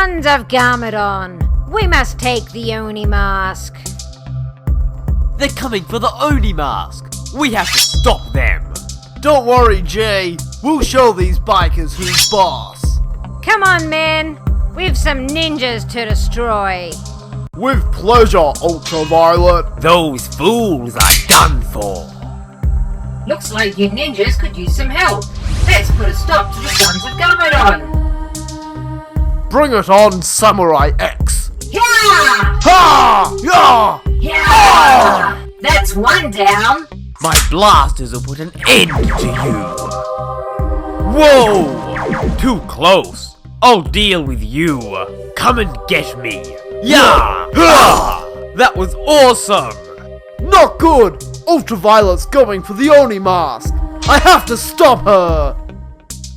Sons of Garmadon, we must take the Oni mask. They're coming for the Oni mask. We have to stop them. Don't worry, Jay. We'll show these bikers who's boss. Come on, men. We've some ninjas to destroy. With pleasure, Ultraviolet. Those fools are done for. Looks like you ninjas could use some help. Let's put a stop to the Sons of Garmadon. Bring it on, Samurai X. Yeah! Ha! Yeah! Yeah! That's one down. My blasters will put an end to you. Whoa! Too close. I'll deal with you. Come and get me. Yeah! That was awesome! Not good! Ultraviolet's going for the Oni mask. I have to stop her.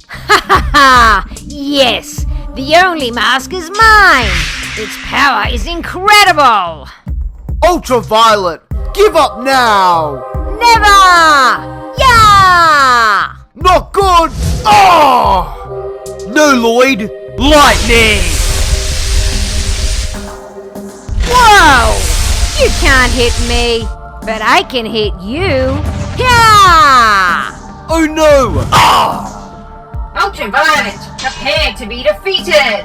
Ha ha ha! Yes, the Oni mask is mine. Its power is incredible. Ultraviolet, give up now. Never! Yeah! Not good! Oh! No, Lloyd! Lightning! Whoa! You can't hit me, but I can hit you. Yeah! Oh no! Ah! Ultraviolet, prepare to be defeated.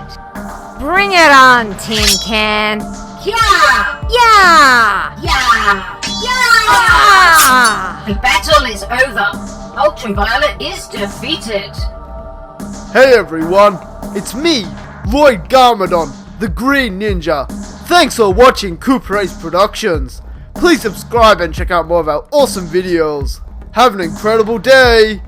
Bring it on, Tin Can. Yeah! Yeah! Yeah! Yeah! Ah! The battle is over. Ultraviolet is defeated. Hey everyone, it's me, Lloyd Garmadon, the Green Ninja. Thanks for watching CooperAce Productions. Please subscribe and check out more of our awesome videos. Have an incredible day!